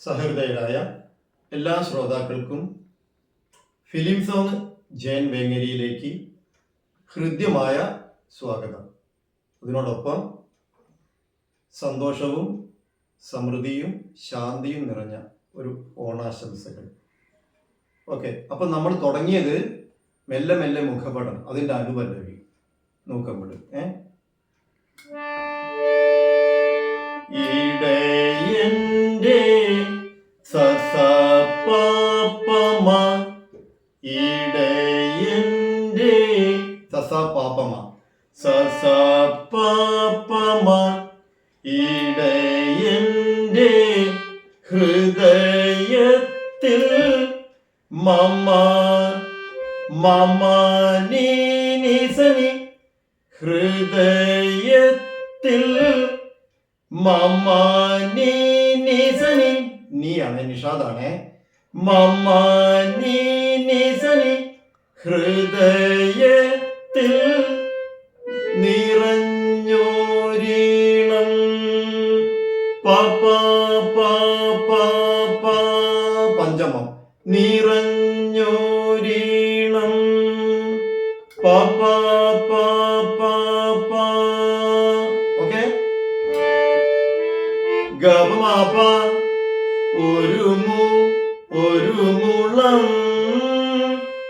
സഹൃദയരായ എല്ലാ ശ്രോതാക്കൾക്കും film song Jayan വേങ്ങരിയിലേക്ക് ഹൃദ്യമായ സ്വാഗതം. അതിനോടൊപ്പം സന്തോഷവും സമൃദ്ധിയും ശാന്തിയും നിറഞ്ഞ ഒരു ഓണാശംസകൾ. ഓക്കെ, അപ്പം നമ്മൾ തുടങ്ങിയത് മെല്ലെ മെല്ലെ മുഖപടം, അതിൻ്റെ അനുപല്ലവി നോക്കുമ്പോൾ ഇടയന്റെ സസപാപമ ഇടയന്റെ സസപാപമ സസപാപമ ഇടയന്റെ ഹൃദയത്തിൽ മമ മമ നീസനി ഹൃദയത്തിൽ മമ നീസനി നീയാണ് നിഷാദാണ് മമ നീസനി ഹൃദയത്തിൽ നിറഞ്ഞോരീണം പാപ പാപ പഞ്ചമം നിറഞ്ഞോരീണം പാപ പാപ ഓക്കെ. ഗപമാപ ഒരു മുളം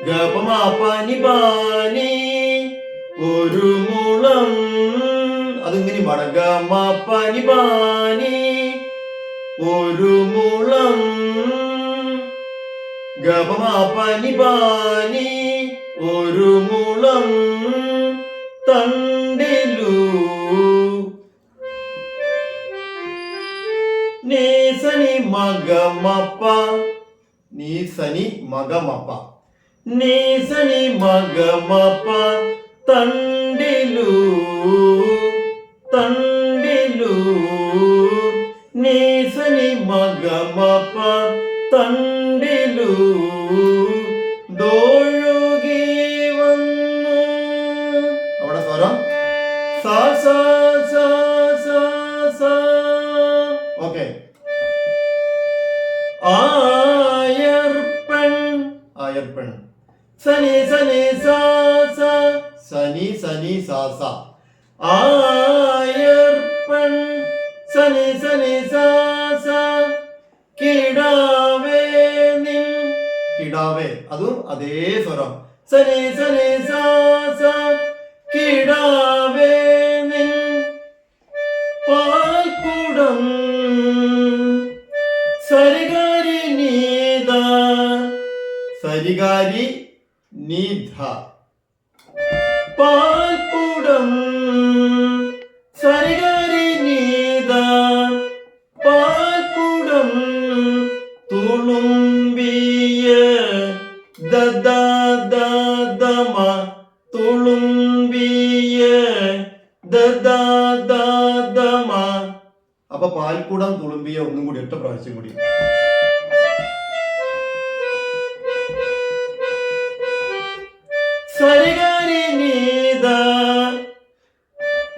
ഗപമാപനി പാനി ഒരു മുളം അതിങ്ങനെ വടഗമാപനി പാനി ഒരു മുളം ഗപമാപനി പാനി ഒരു മുളം തണ്ടിലു നീസനി മഗമപ്പ നീസനി മഗമപ്പ നീസനി മഗമപ്പ തണ്ടിലു തണ്ടിലു നീസനി മഗമപ്പ തണ്ടിലു ദോഴുകി വന്നു അവിടെ സ്വരം സാ സാ സാ സാ സാ. ഓക്കെ. ആയർപ്പൺ ആയർപ്പൺ സനി സനി സാ സാ സനി സനി സാ സാ ആയർപ്പൺ സനി സനി സാ സാ കിടാവേ നിൻ കിടാവേ അതും അതേ സ്വരം സനി സനി സാ സാ കിടാവേ നിൻ പാൽക്കുടം സരിഗാരി നീത സരിഗാരി നീധ പാൽക്കുടം സരിഗാരി നീത പാൽക്കുടം തുളുമ്പിയ ദദദദമ തുളുമ്പിയ ദദദദമ. അപ്പൊ പാൽക്കൂടം തുളുമ്പിയ ഒന്നും കൂടി ഒറ്റ പ്രാവശ്യം കൂടി. സരിഗാരി നീത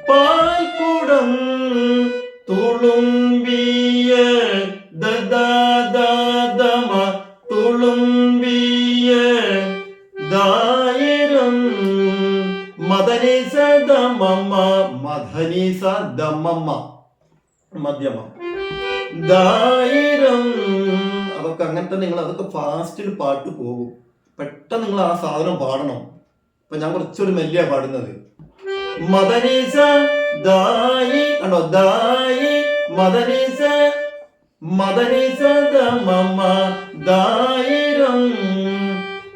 പാൽക്കൂടം തുളുമ്പിയ ദദദദമ തുളുമ്പിയ ദായിരം മദനി സദമമ്മ മദനി സദമമ്മ മധ്യമം ദായിരം. അതൊക്കെ അങ്ങനത്തെ നിങ്ങൾ അതൊക്കെ ഫാസ്റ്റിൽ പാട്ട് പോകും. പെട്ടെന്ന് നിങ്ങൾ ആ സാധനം പാടണം. ഇപ്പൊ ഞാൻ കുറച്ചൊരു മെല്ലിയ പാടുന്നത്. മദനിസ ദായി കണ്ടോ ദായി മദനിസ മദനിസ ദമമ ദായിരം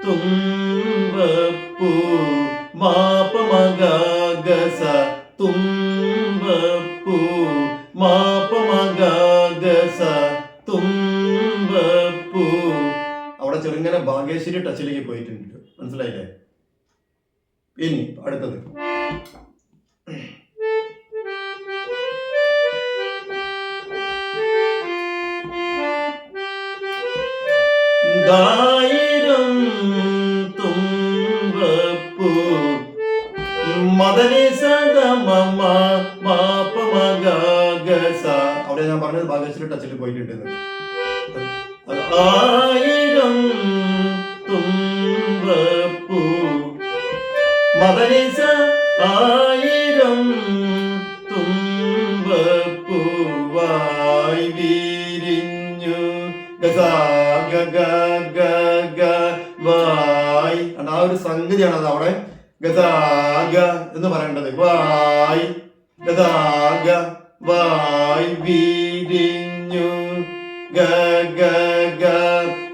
തുമ്പപ്പൂ മാപമഗഗസ തുമ്പപ്പൂ മാപമഗഗസ തുമ്പപ്പൂ. അവിടെ ചെറുങ്ങനെ ഭാഗ്യശ്ശേരി ടച്ചിലേക്ക് പോയിട്ടുണ്ട്. മനസ്സിലായില്ലേ? ഇനി അടുത്തത് ദായിരം തുമ്പപ്പൂ മദനി സദമമ മാപമഗഗസ. അവിടെ ഞാൻ പറഞ്ഞത് ഭാഗ്യശ്രീ ടച്ചിൽ പോയിട്ടുണ്ട്. ആയിരം തുമ്പപ്പൂ മദനിസ ആയിരം തുമ്പപ്പൂവായി വിരിഞ്ഞു ഗസാ ഗഗ ഗഗ വായ്. ആ ഒരു സംഗതിയാണ് അത് അവിടെ ഗതാഗ എന്ന് പറയേണ്ടത്. വായ് ഗതാഗ വായ് വിരിഞ്ഞു ഗ ഗ ഗ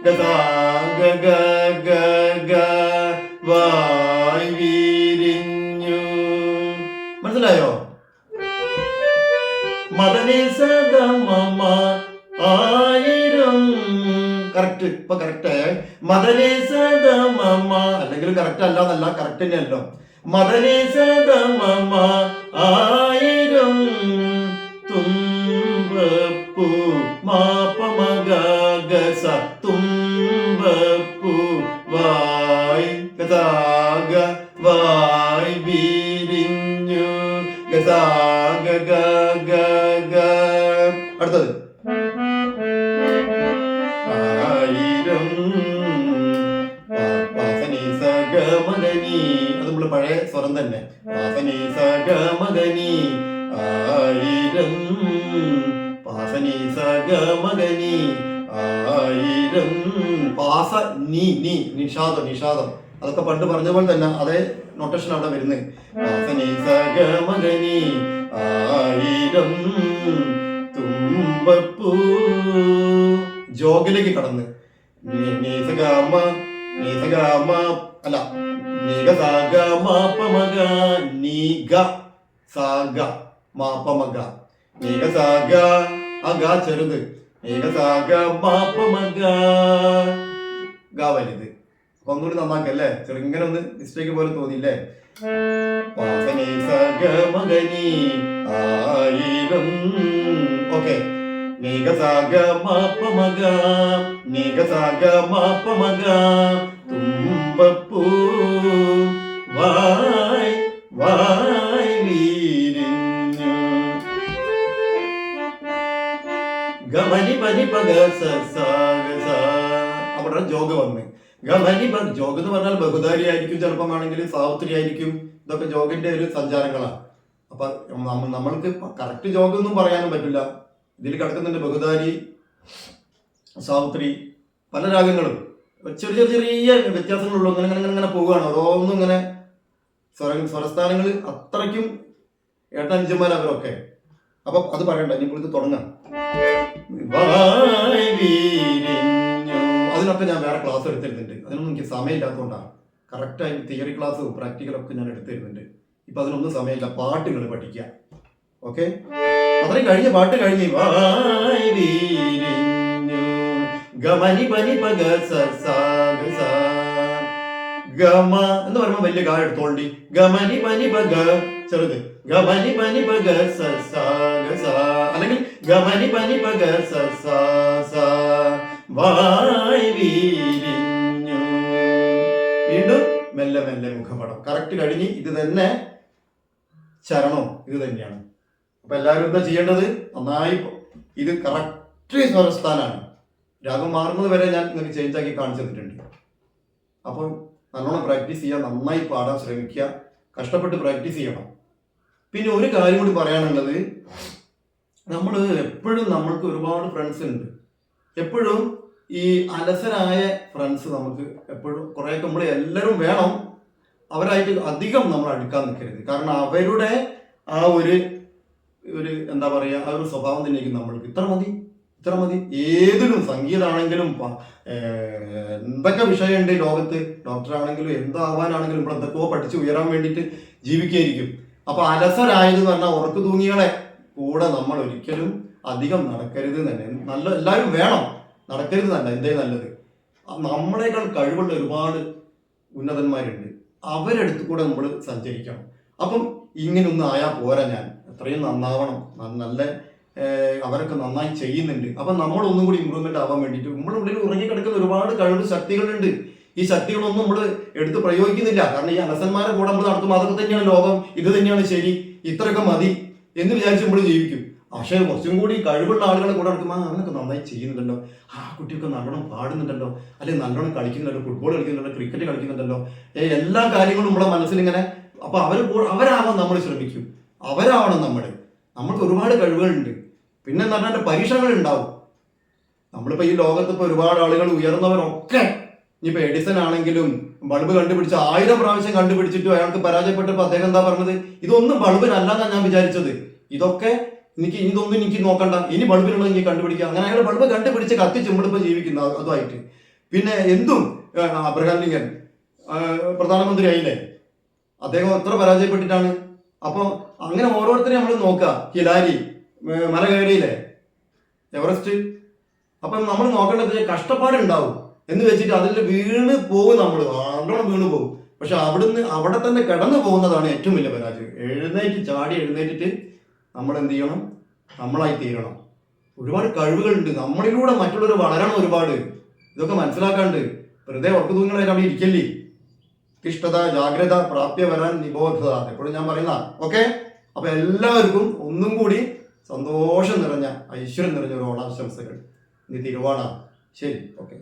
ഗതാഗ ഗ ഗ ഗ വായ് വിരിഞ്ഞു. മനസ്സിലായോ? മദനി സഗമ ആയിരം. കറക്റ്റ്, ഇപ്പൊ കറക്റ്റ്. മദനി സഗമ അല്ലെങ്കിൽ കറക്റ്റ് അല്ല എന്നല്ല, കറക്റ്റ് തന്നെയല്ലോ. മദനി സഗമ ആയിരം തുമ്പപ്പൂ മാപമഗ ഗസ തുമ്പപ്പൂ വായ് ഗതാഗ വായ് വിരിഞ്ഞു ഗതാഗ ഗ ഗ ഗ. അടുത്തത് ആയിരം വാസനി സഗമഗനി. അത് നമ്മള് പഴയ സ്വരം തന്നെ. വാസനി സഗമഗനി ആയിരം പാസനി സഗമഗനി ആയിരം. പാസ നീ നീ നിഷാദം നിഷാദം അതൊക്കെ പണ്ട് പറഞ്ഞ പോലെ തന്നെ അതേ നൊട്ടേഷൻ അവിടെ വരുന്നത്. പാസനി സഗമഗനി ആയിരം തുമ്പപ്പൂ. ജോഗിലേക്ക് കടന്ന് നീസഗാമ നീസഗാമ അല്ല നീഗസാഗ മാപമഗ നീഗ സാഗ മാപമഗ നീഗസാഗ അഗ ചെറുത് നീഗസാഗ മാപമഗ ഗ വലുത്. ഒന്നുകൂടി നന്നാക്കല്ലേ, ചെറുങ്ങനെ ഒന്ന് മിസ്റ്റേക്ക് പോലെ തോന്നിയില്ലേ? പാസനി സഗമഗനി ആയിരം. ഓക്കെ. നീഗസാഗ മാപമഗ നീഗസാഗ മാപമഗ തുമ്പപ്പൂ വായ് വായ് വിരിഞ്ഞു ഗമനി പനി പഗ സസാഗസ. അവിടെ ജോഗ വന്ന് ഗമനി പ. ജോഗ് എന്ന് പറഞ്ഞാൽ ബഹുധാരി ആയിരിക്കും, ചിലപ്പം ആണെങ്കിൽ സാവിത്രി ആയിരിക്കും. ഇതൊക്കെ ജോഗിന്റെ ഒരു സഞ്ചാരങ്ങളാണ്. അപ്പൊ നമ്മൾക്ക് കറക്റ്റ് ജോഗ് ഒന്നും പറയാനും പറ്റില്ല. ഇതിൽ കിടക്കുന്നുണ്ട് ബഹുധാരി, സാവിത്രി, പല രാഗങ്ങളും ചെറിയ ചെറിയ വ്യത്യാസങ്ങളുള്ളൂ. അങ്ങനെ അങ്ങനെ അങ്ങനെ പോവുകയാണ് ഓരോന്നും ഇങ്ങനെ. സ്വരസ്ഥാനങ്ങൾ അത്രയ്ക്കും ഏട്ടനുജന്മാർ അവരൊക്കെ. അപ്പൊ അത് പറയണ്ട, ഇനി ഇത് തുടങ്ങാം. അതിനൊക്കെ ഞാൻ വേറെ ക്ലാസ് എടുത്തിരുന്നുണ്ട്. അതിനൊന്നും എനിക്ക് സമയമില്ലാത്തതുകൊണ്ടാണ്. കറക്റ്റായി തിയറി ക്ലാസ്സും പ്രാക്ടിക്കലൊക്കെ ഞാൻ എടുത്തിരുന്നുണ്ട്. ഇപ്പൊ അതിനൊന്നും സമയമില്ല. പാട്ടുകൾ പഠിക്കുക. ഓക്കെ, അത്രയും കഴിഞ്ഞ പാട്ട് കഴിഞ്ഞ് വായ് വീരിഞ്ഞു ഗമനി പനി പഗ സസാഗസ. ഗമ എന്ന് പറയുമ്പോൾ വലിയ ഗാ എടുത്തോണ്ടി. ഗമനി പനി പഗ ചെറുത് ഗമനി പനി പഗ സസാഗസ അല്ലെങ്കിൽ ഗമനി പനി പഗ സസാസ വായ് വീരിഞ്ഞു. വീണ്ടും മെല്ലെ മെല്ലെ മുഖപടം. കറക്റ്റ് കഴിഞ്ഞ് ഇത് തന്നെ ചരണം ഇത് തന്നെയാണ്. അപ്പൊ എല്ലാവരും എന്താ ചെയ്യേണ്ടത്? നന്നായി ഇത് കറക്റ്റ് സ്വരസ്ഥാനാണ്. രാഗം മാറുന്നത് വരെ ഞാൻ നിങ്ങൾക്ക് ചേഞ്ച് ആക്കി കാണിച്ചു തന്നിട്ടുണ്ട്. അപ്പോൾ നല്ലോണം പ്രാക്ടീസ് ചെയ്യുക, നന്നായി പാടാൻ ശ്രമിക്കുക, കഷ്ടപ്പെട്ട് പ്രാക്ടീസ് ചെയ്യണം. പിന്നെ ഒരു കാര്യം കൂടി പറയാനുള്ളത്, നമ്മൾ എപ്പോഴും നമ്മൾക്ക് ഒരുപാട് ഫ്രണ്ട്സ് ഉണ്ട്. എപ്പോഴും ഈ അലസരായ ഫ്രണ്ട്സ് നമുക്ക് എപ്പോഴും കുറേയൊക്കെ നമ്മൾ എല്ലാവരും വേണം. അവരായിട്ട് അധികം നമ്മൾ അടുക്കാൻ നിൽക്കരുത്. കാരണം അവരുടെ ആ ഒരു എന്താ പറയുക, ആ ഒരു സ്വഭാവം തന്നെയായിരിക്കും നമ്മൾക്ക്. ഇത്ര മതി ഇത്ര മതി. ഏതിലും സംഗീതമാണെങ്കിലും എന്തൊക്കെ വിഷയമുണ്ട് ലോകത്ത്, ഡോക്ടറാണെങ്കിലും എന്താവാനാണെങ്കിലും ഇവിടെ എന്തൊക്കെയോ പഠിച്ച് ഉയരാൻ വേണ്ടിയിട്ട് ജീവിക്കുകയായിരിക്കും. അപ്പൊ അലസരായതെന്ന് പറഞ്ഞാൽ ഉറക്കു തൂങ്ങികളെ കൂടെ നമ്മൾ ഒരിക്കലും അധികം നടക്കരുത് തന്നെ. നല്ല എല്ലാവരും വേണം, നടക്കരുത് തന്നെ. എന്തേ നല്ലത്, നമ്മളെക്കാൾ കഴിവുള്ള ഒരുപാട് ഉന്നതന്മാരുണ്ട്. അവരെടുത്ത് കൂടെ നമ്മൾ സഞ്ചരിക്കണം. അപ്പം ഇങ്ങനൊന്നും ആയാൽ പോരാ, ഞാൻ എത്രയും നന്നാവണം, നല്ല അവരൊക്കെ നന്നായി ചെയ്യുന്നുണ്ട്. അപ്പം നമ്മളൊന്നും കൂടി ഇമ്പ്രൂവ്മെന്റ് ആവാൻ വേണ്ടിയിട്ട് നമ്മുടെ ഉള്ളിൽ ഉറങ്ങിക്കിടക്കുന്ന ഒരുപാട് കഴിവ് ശക്തികളുണ്ട്. ഈ ശക്തികളൊന്നും നമ്മൾ എടുത്ത് പ്രയോഗിക്കുന്നില്ല. കാരണം ഈ അലസന്മാരെ കൂടെ നമ്മൾ നടത്തുമ്പോൾ അതൊക്കെ തന്നെയാണ് ലോകം, ഇത് തന്നെയാണ് ശരി, ഇത്രയൊക്കെ മതി എന്ന് വിചാരിച്ച് നമ്മൾ ജീവിക്കും. പക്ഷേ കുറച്ചും കൂടി കഴിവുള്ള ആളുകളെ കൂടെ നടക്കുമ്പോൾ അവനൊക്കെ നന്നായി ചെയ്യുന്നുണ്ടല്ലോ, ആ കുട്ടിയൊക്കെ നല്ലോണം പാടുന്നുണ്ടല്ലോ, അല്ലെങ്കിൽ നല്ലോണം കളിക്കുന്നുണ്ടല്ലോ, ഫുട്ബോൾ കളിക്കുന്നുണ്ടല്ലോ, ക്രിക്കറ്റ് കളിക്കുന്നുണ്ടല്ലോ, എല്ലാ കാര്യങ്ങളും നമ്മുടെ മനസ്സിലിങ്ങനെ. അപ്പൊ അവരാവാൻ നമ്മൾ ശ്രമിക്കും, അവരാവണം നമ്മൾക്ക് ഒരുപാട് കഴിവുകളുണ്ട്. പിന്നെ എന്ന് പറഞ്ഞാൽ പരീക്ഷകൾ ഉണ്ടാവും. നമ്മളിപ്പോൾ ഈ ലോകത്ത് ഇപ്പോൾ ഒരുപാട് ആളുകൾ ഉയർന്നവരൊക്കെ, ഇനിയിപ്പോൾ എഡിസൺ ആണെങ്കിലും ബൾബ് കണ്ടുപിടിച്ച് 1000 പ്രാവശ്യം കണ്ടുപിടിച്ചിട്ടും അയാൾക്ക് പരാജയപ്പെട്ടപ്പോൾ അദ്ദേഹം എന്താ പറഞ്ഞത്? ഇതൊന്നും ബൾബിനല്ലെന്നാണ് ഞാൻ വിചാരിച്ചത്, ഇതൊന്നും എനിക്ക് നോക്കണ്ട, ഇനി ബൾബിനുള്ളത് എനിക്ക് കണ്ടുപിടിക്കുക. അങ്ങനെ അയാൾ ബൾബ് കണ്ടുപിടിച്ച് കത്തിച്ച് നമ്മളിപ്പോൾ ജീവിക്കുന്ന അതുമായിട്ട്. പിന്നെ എന്തും അബ്രഹാം ലിങ്കൻ പ്രധാനമന്ത്രി ആയില്ലേ, അദ്ദേഹം എത്ര പരാജയപ്പെട്ടിട്ടാണ്. അപ്പോൾ അങ്ങനെ ഓരോരുത്തരെയും നമ്മൾ നോക്കുക. ഹിലാരി മല കയറിയില്ലേ, എവറസ്റ്റ്. അപ്പം നമ്മൾ നോക്കേണ്ടത് കഷ്ടപ്പാടുണ്ടാവും എന്ന് വെച്ചിട്ട് അതിൽ വീണ് പോകും, നമ്മൾ നല്ലോണം വീണ് പോകും. പക്ഷെ അവിടെ തന്നെ കിടന്നു പോകുന്നതാണ് ഏറ്റവും വലിയ പരാജയം. എഴുന്നേറ്റിട്ട് നമ്മൾ എന്ത് ചെയ്യണം? നമ്മളായി തീരണം. ഒരുപാട് കഴിവുകളുണ്ട് നമ്മളിലൂടെ, മറ്റുള്ളവർ വളരണം ഒരുപാട്. ഇതൊക്കെ മനസ്സിലാക്കാണ്ട് വെറുതെ ഉറക്കതൂങ്ങളായിട്ട് അവിടെ ഇരിക്കല്ലേ. തിഷ്ഠത, ജാഗ്രത, പ്രാപ്യ വരാൻ നിബോധത, എപ്പോഴും ഞാൻ പറയുന്ന. ഓക്കെ, അപ്പൊ എല്ലാവർക്കും ഒന്നും കൂടി സന്തോഷം നിറഞ്ഞ, ഐശ്വര്യം നിറഞ്ഞ ഒരു ഓണാശംസകൾ. ഇനി തിരുവോണ. ശരി, ഓക്കെ.